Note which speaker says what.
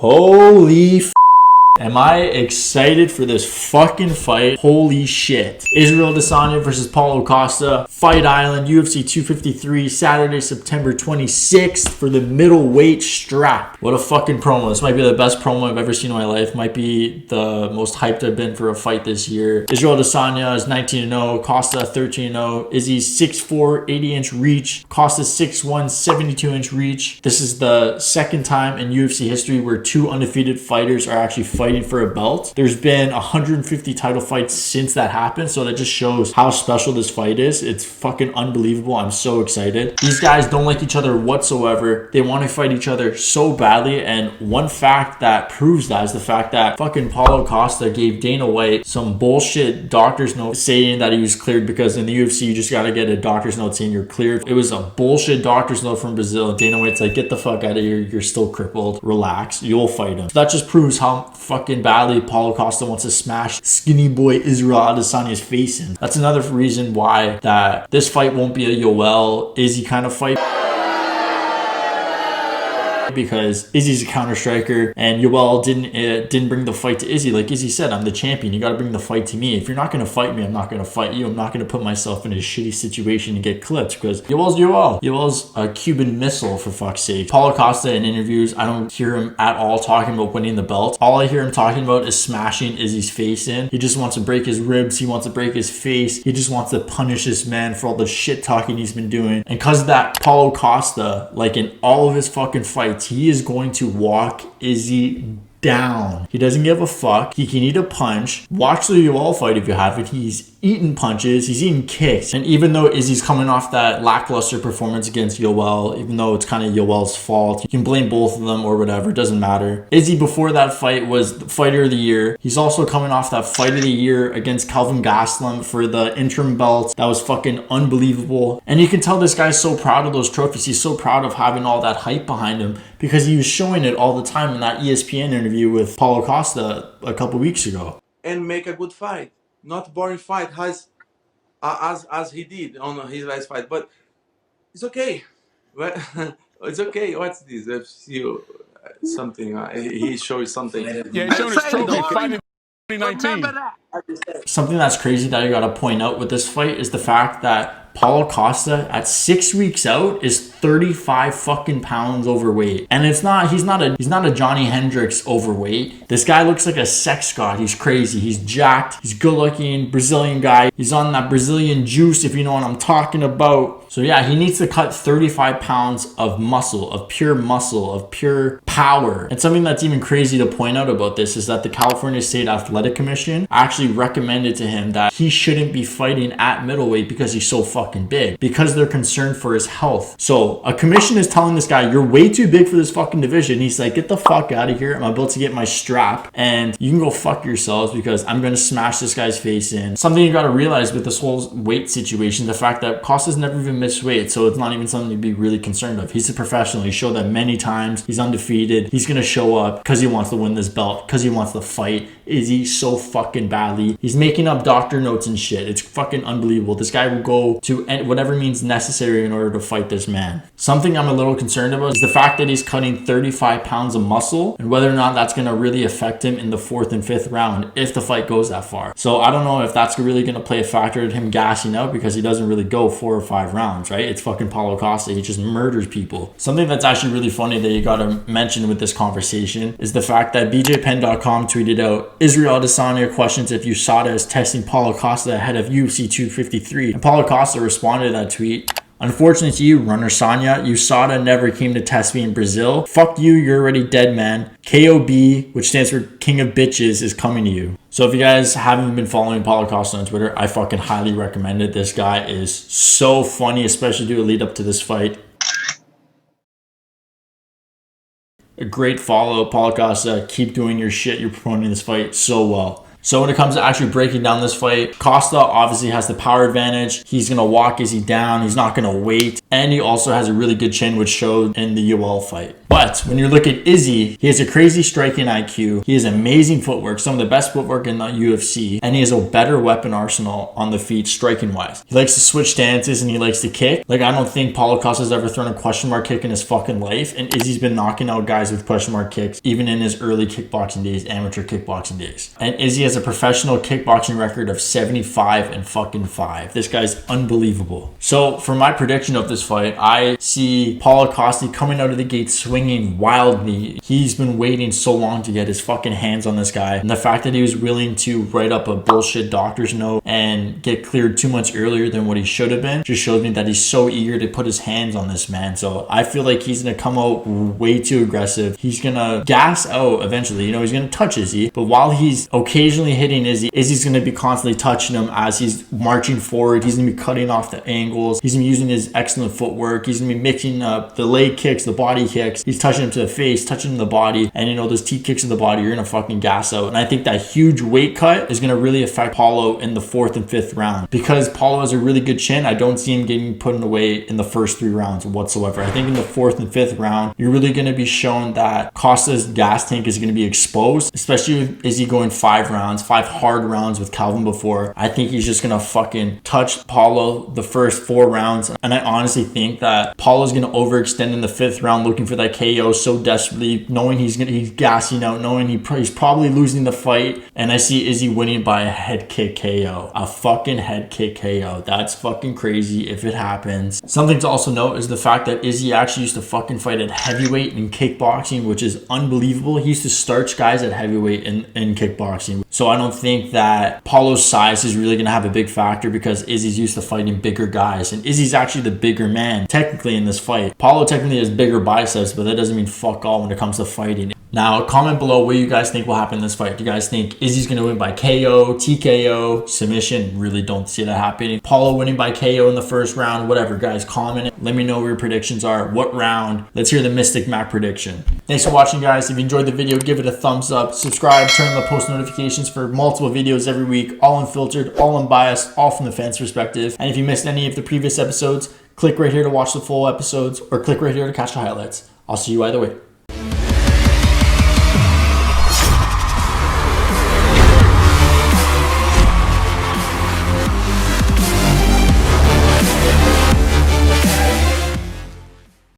Speaker 1: Holy f***. Am I excited for this fucking fight? Holy shit. Israel Adesanya versus Paulo Costa. Fight Island, UFC 253, Saturday, September 26th for the middleweight strap. What a fucking promo. This might be the best promo I've ever seen in my life. Might be the most hyped I've been for a fight this year. Israel Adesanya is 19-0. Costa 13-0. Izzy's 6'4", 80-inch reach. Costa's 6'1", 72-inch reach. This is the second time in UFC history where two undefeated fighters are actually fighting for a belt. There's been 150 title fights since that happened, so that just shows how special this fight is. It's fucking unbelievable. I'm so excited. These guys don't like each other whatsoever. They want to fight each other so badly, and one fact that proves that is the fact that fucking Paulo Costa gave Dana White some bullshit doctor's note saying that he was cleared, because in the UFC you just gotta get a doctor's note saying you're cleared. It was a bullshit doctor's note from Brazil. Dana White's like, get the fuck out of here, you're still crippled, relax, you'll fight him. So that just proves how fucking badly Paulo Costa wants to smash skinny boy Israel Adesanya's face in. That's another reason why that this fight won't be a Yoel Izzy kind of fight, because Izzy's a counter striker and Yoel didn't bring the fight to Izzy. Like Izzy said, I'm the champion, you got to bring the fight to me. If you're not going to fight me, I'm not going to fight you. I'm not going to put myself in a shitty situation to get clipped, because Yoel's a Cuban missile, for fuck's sake. Paulo Costa in interviews, I don't hear him at all talking about winning the belt. All I hear him talking about is smashing Izzy's face in. He just wants to break his ribs, he wants to break his face, he just wants to punish this man for all the shit talking he's been doing. And because of that, Paulo Costa, like in all of his fucking fights, he is going to walk Izzy down. He doesn't give a fuck. He can eat a punch. Watch the Yoel fight if you haven't. He's eating punches, he's eating kicks. And even though Izzy's coming off that lackluster performance against Yoel, even though it's kind of Yoel's fault, you can blame both of them or whatever, it doesn't matter. Izzy before that fight was the fighter of the year. He's also coming off that fight of the year against Kelvin Gastelum for the interim belt. That was fucking unbelievable. And you can tell this guy's so proud of those trophies. He's so proud of having all that hype behind him, because he was showing it all the time in that ESPN interview with Paulo Costa a couple weeks ago.
Speaker 2: And make a good fight, not boring fight as he did on his last fight. But it's okay. It's okay. What's this? If you something he shows something.
Speaker 3: Yeah, he's showing his trophy fighting 2019.
Speaker 1: Something that's crazy that I gotta point out with this fight is the fact that Paulo Costa at 6 weeks out is 35 fucking pounds overweight. And he's not a Johnny Hendricks overweight. This guy looks like a sex god. He's crazy. He's jacked. He's good looking, Brazilian guy. He's on that Brazilian juice, if you know what I'm talking about. So yeah, he needs to cut 35 pounds of muscle, of pure power. And something that's even crazy to point out about this is that the California State Athletic Commission actually recommended to him that he shouldn't be fighting at middleweight because he's so fucking big, because they're concerned for his health. So a commission is telling this guy, you're way too big for this fucking division. He's like, get the fuck out of here. I'm about to get my strap and you can go fuck yourselves, because I'm going to smash this guy's face in. Something you got to realize with this whole weight situation, the fact that Costa's never even missed weight, so it's not even something to be really concerned of. He's a professional. He showed that many times. He's undefeated. He's going to show up because he wants to win this belt, because he wants to fight Izzy so fucking badly. He's making up doctor notes and shit. It's fucking unbelievable. This guy will go to whatever means necessary in order to fight this man. Something I'm a little concerned about is the fact that he's cutting 35 pounds of muscle, and whether or not that's going to really affect him in the 4th and 5th round if the fight goes that far. So I don't know if that's really going to play a factor in him gassing out, because he doesn't really go 4 or 5 rounds, right? It's fucking Paulo Costa. He just murders people. Something that's actually really funny that you got to mention with this conversation is the fact that BJPenn.com tweeted out, Israel Adesanya questions if USADA is testing Paulo Costa ahead of UFC 253. And Paulo Costa responded to that tweet, unfortunate to you, Runner Sanya, USADA never came to test me in Brazil. Fuck you, you're already dead, man. KOB, which stands for King of Bitches, is coming to you. So if you guys haven't been following Paulo Costa on Twitter, I fucking highly recommend it. This guy is so funny, especially to lead up to this fight. A great follow, Paulo Costa. Keep doing your shit. You're promoting this fight so well. So when it comes to actually breaking down this fight, Costa obviously has the power advantage. He's going to walk Izzy down. He's not going to wait. And he also has a really good chin, which showed in the Yoel fight. But when you look at Izzy, he has a crazy striking IQ. He has amazing footwork, some of the best footwork in the UFC, and he has a better weapon arsenal on the feet striking wise. He likes to switch stances and he likes to kick. Like, I don't think Paulo Costa's ever thrown a question mark kick in his fucking life, and Izzy's been knocking out guys with question mark kicks even in his early kickboxing days, amateur kickboxing days. And Izzy has a professional kickboxing record of 75-5. This guy's unbelievable. So for my prediction of this fight, I see Paulo Costa coming out of the gate swinging wildly. He's been waiting so long to get his fucking hands on this guy, and the fact that he was willing to write up a bullshit doctor's note and get cleared 2 months earlier than what he should have been just shows me that he's so eager to put his hands on this man. So I feel like he's gonna come out way too aggressive. He's gonna gas out eventually. You know, he's gonna touch Izzy, but while he's occasionally hitting Izzy, Izzy's gonna be constantly touching him as he's marching forward. He's gonna be cutting off the angles. He's gonna be using his excellent footwork. He's gonna be mixing up the leg kicks, the body kicks. He's touching him to the face, touching him in the body, and you know, those T kicks in the body, you're gonna fucking gas out. And I think that huge weight cut is gonna really affect Paulo in the 4th and 5th round. Because Paulo has a really good chin, I don't see him getting put away in the first 3 rounds whatsoever. I think in the 4th and 5th round, you're really gonna be shown that Costa's gas tank is gonna be exposed, especially with Izzy going 5 rounds, 5 hard rounds with Calvin before. I think he's just gonna fucking touch Paulo the first 4 rounds, and I honestly think that Paulo's gonna overextend in the 5th round looking for that KO so desperately, knowing he's gassing out, knowing he's probably losing the fight, and I see Izzy winning by a head kick KO. A fucking head kick KO. That's fucking crazy if it happens. Something to also note is the fact that Izzy actually used to fucking fight at heavyweight in kickboxing, which is unbelievable. He used to starch guys at heavyweight in kickboxing. So I don't think that Paulo's size is really gonna have a big factor because Izzy's used to fighting bigger guys, and Izzy's actually the bigger man technically in this fight. Paulo technically has bigger biceps, but that doesn't mean fuck all when it comes to fighting. Now, comment below what you guys think will happen in this fight. Do you guys think Izzy's going to win by KO, TKO, submission? Really don't see that happening. Paulo winning by KO in the first round, whatever. Guys, comment it. Let me know what your predictions are. What round? Let's hear the Mystic Mac prediction. Thanks for watching, guys. If you enjoyed the video, give it a thumbs up. Subscribe, turn on the post notifications for multiple videos every week. All unfiltered, all unbiased, all from the fans' perspective. And if you missed any of the previous episodes, click right here to watch the full episodes or click right here to catch the highlights. I'll see you either way.